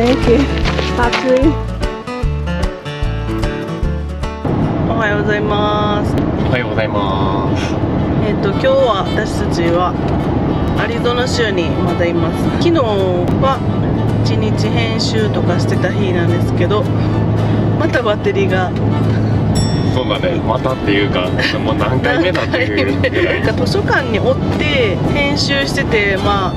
Thank you. Actually. おはようございます。おはようございます。今日は私たちはアリゾナ州にまだいます。昨日は1日編集とかしてた日なんですけど、またバッテリーがそうだね、またっていうかもう何回目だっていうぐらいなんか図書館におって編集してて、まあ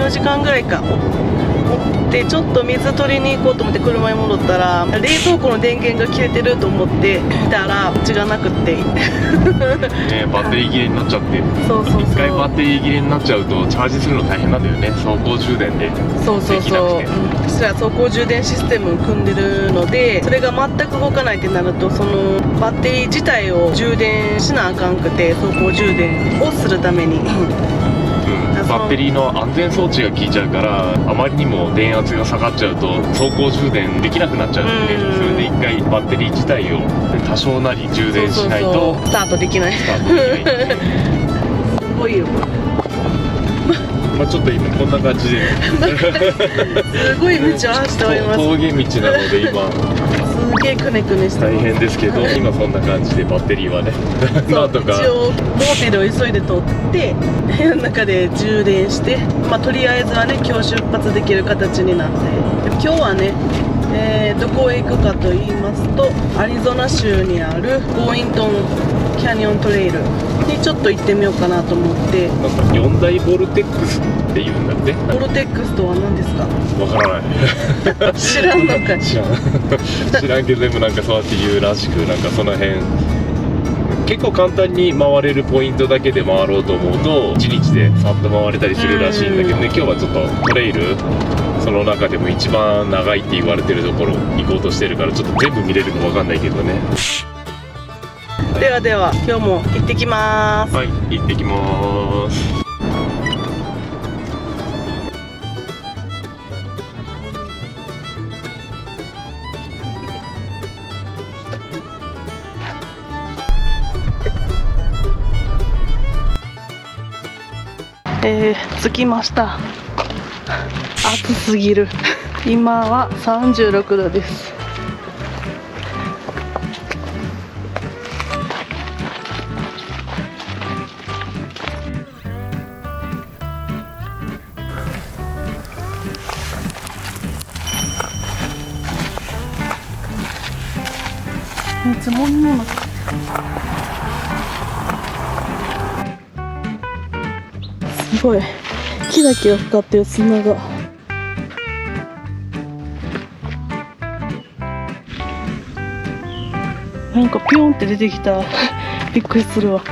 3,4 時間ぐらいかおってちょっと水取りに行こうと思って車に戻ったら冷凍庫の電源が切れてると思って見たらうちがなくってね、バッテリー切れになっちゃって、そうそうそう、一回バッテリー切れになっちゃうとチャージするの大変なんだよね。走行充電でそうそうそう、私ら走行充電システムを組んでるので、それが全く動かないってなると、そのバッテリー自体を充電しなあかんくて、走行充電をするためにバッテリーの安全装置が効いちゃうから、あまりにも電圧が下がっちゃうと走行充電できなくなっちゃうんで、それで一回バッテリー自体を多少なり充電しないとスタートできない。すごいよ。まあちょっと今こんな感じですごい道を走っております。峠道なので今すげえくねくねして大変ですけど、今そんな感じでバッテリーはねなんとか一応モーテルを急いで通って部屋の中で充電して、まあとりあえずはね今日出発できる形になって、で今日はね、どこへ行くかと言いますと、アリゾナ州にあるボーイントンキャニオントレイルにちょっと行ってみようかなと思って。なんか4大ボルテックスっていうんだって。ボルテックスとは何ですか？わからない知らんのかい。知らんけど、でもなんかそうやって言うらしく、なんかその辺結構簡単に回れるポイントだけで回ろうと思うと1日でさっと回れたりするらしいんだけどね。今日はちょっとトレイル、その中でも一番長いって言われてるところ行こうとしてるから、ちょっと全部見れるかわかんないけどね。ではでは今日も行ってきます。はい、行ってきます。着きました。暑すぎる。今は36度です。積もり物。すごいキラキラ光ってる砂が。なんかピョンって出てきた。びっくりするわ。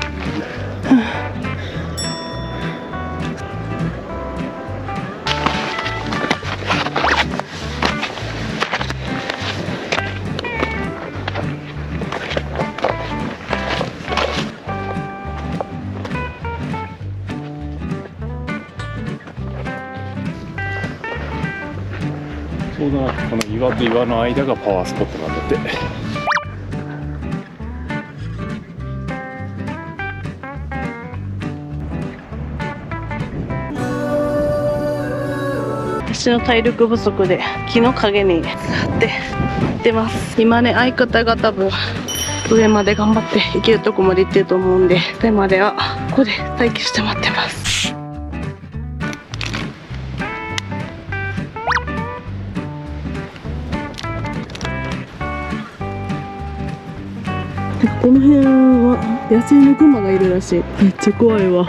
そうだな、この岩と岩の間がパワースポットなんだって。私の体力不足で木の陰に座って出ます。今ね、相方が多分上まで頑張って行けるとこまで行ってると思うんで、それまではここで待機して待ってます。この辺は野生のクマがいるらしい。めっちゃ怖いわ。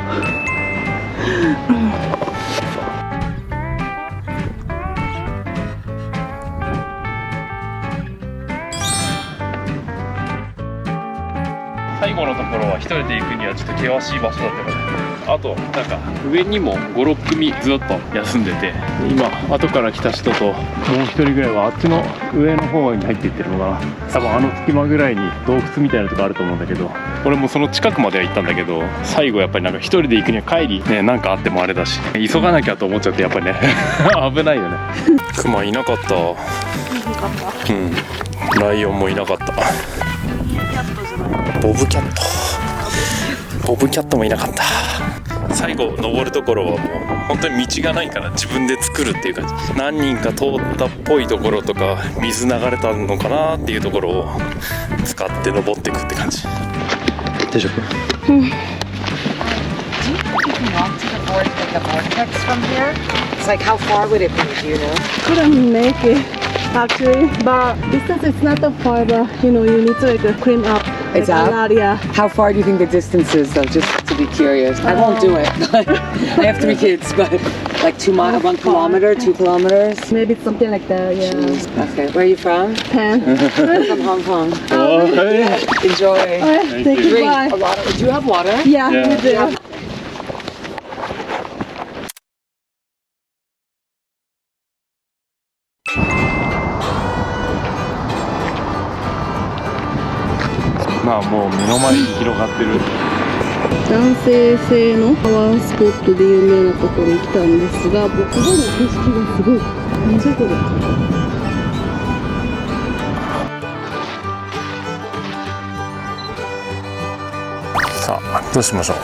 最後のところは一人で行くにはちょっと険しい場所だったから、あとなんか上にも5、6組ずっと休んでて、今後から来た人ともう一人ぐらいはあっちの上の方に入っていってるのかな。多分あの隙間ぐらいに洞窟みたいなとこあると思うんだけど、俺もその近くまでは行ったんだけど、最後やっぱりなんか一人で行くには帰りね、なんかあってもあれだし、急がなきゃと思っちゃって、やっぱりね危ないよね。クマいなかった。うん、ライオンもいなかった。ボブキャットもいなかった。最後登るところはもう本当に道がないから自分で作るっていう感じ。何人か通ったっぽいところとか水流れたのかなっていうところを使って登っていくって感じ。大丈夫？Do you walk to the vortex from here? It's like, how far would it be, do you know? Couldn't make it actually, but distance is not that far, but you know, you need to like clean up It's like, up? a lot, yeah. How far do you think the distance is, though, just to be curious? I won't do it, but I have 3 kids, but like 2 miles, 1 kilometer, 2 kilometers? Maybe something like that, yeah. Jeez. Okay, where are you from? Japan. I'm from Hong Kong. Enjoy. Alright, thank you, Drink bye. a lot of, do you have water? Yeah, Yeah. we do. Yeah. まあもう目の前に広がってる。男性性のパワースポットで有名なところに来たんですが、もうここの景色がすごい。なんじゃこれ。さあどうしましょう。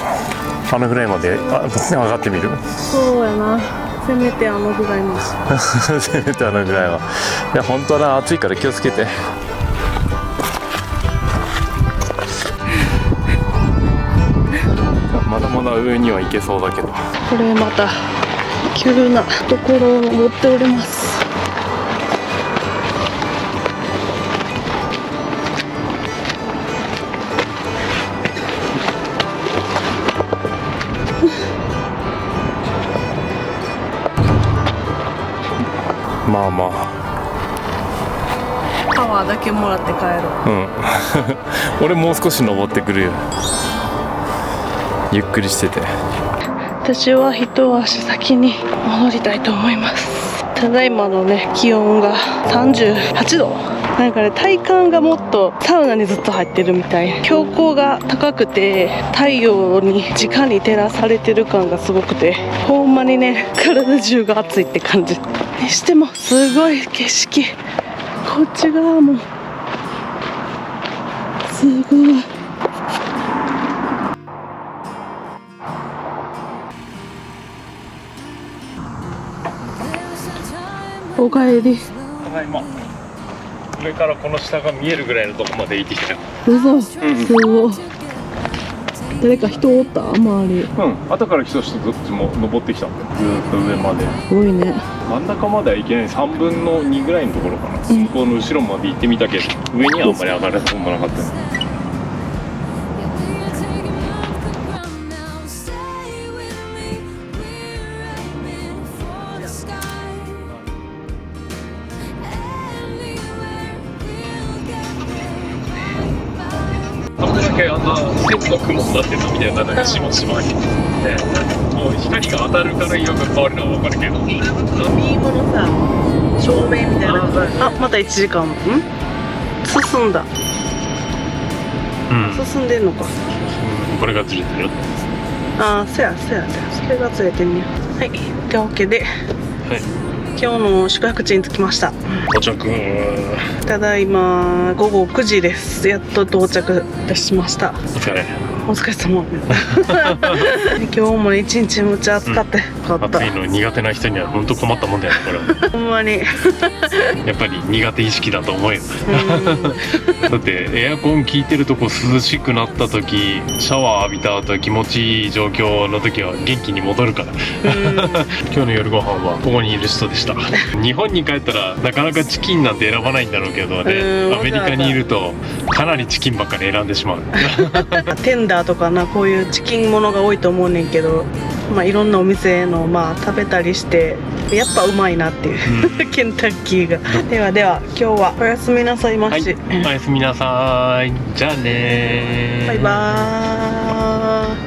あのぐらいまで上がってみる。そうやな。せめてあのぐらいの。せめてあのぐらいは。いや本当はな、暑いから気をつけて。まだまだ上には行けそうだけど。これまた急なところを登っております。まあまパワーだけもらって帰ろう。あ、俺もう少し登ってくるよ。ゆっくりしてて。私は一足先に戻りたいと思います。ただいまのね気温が38度。なんかね体感がもっとサウナにずっと入ってるみたい。標高が高くて太陽に直に照らされてる感がすごくて、ほんまにね体中が熱いって感じにしてもすごい景色。こっち側もすごい。おかえり。ただいま。上からこの下が見えるぐらいのとこまで行ってきたよ。嘘、すごい。誰か人おった周り。後から来た人どっちも登ってきたんだよ。ずーっと上まで。すごいね。真ん中までは行けない3分の2ぐらいのところかな。向こうの後ろまで行ってみたけど、上にはあんまり上がるとこもなかったね。あんな線の雲になってたみたいな、なんかしましまに、ね、もう光が当たるから色が変わるのは分かるけど、飲み物さ照明みたいな。あ、また1時間。進んだ。進んでんのか。これがずれてるよ。ああ、そやそれがずれてんね。はい、というわけで、はい、今日の宿泊地に着きました。到着。ただいま午後9時です。やっと到着しました。お疲れ。お疲れ様。今日も一日むっちゃ暑かった。よかった。暑いの苦手な人には本当困ったもんだよね、これ。ほんまに。やっぱり苦手意識だと思うよ。だってエアコン効いてるとこ涼しくなった時、シャワー浴びた後気持ちいい状況の時は元気に戻るから。今日の夜ご飯はここにいる人でした。日本に帰ったらなかなかチキンなんて選ばないんだろうけどね、アメリカにいるとかなりチキンばっかり選んでしまう。テンダーとかな、こういうチキンものが多いと思うねんけど、まあいろんなお店の食べたりしてやっぱうまいなっていう、ケンタッキーが。では今日はおやすみなさいまし。はい、おやすみなさい。じゃあねー。バイバーイ。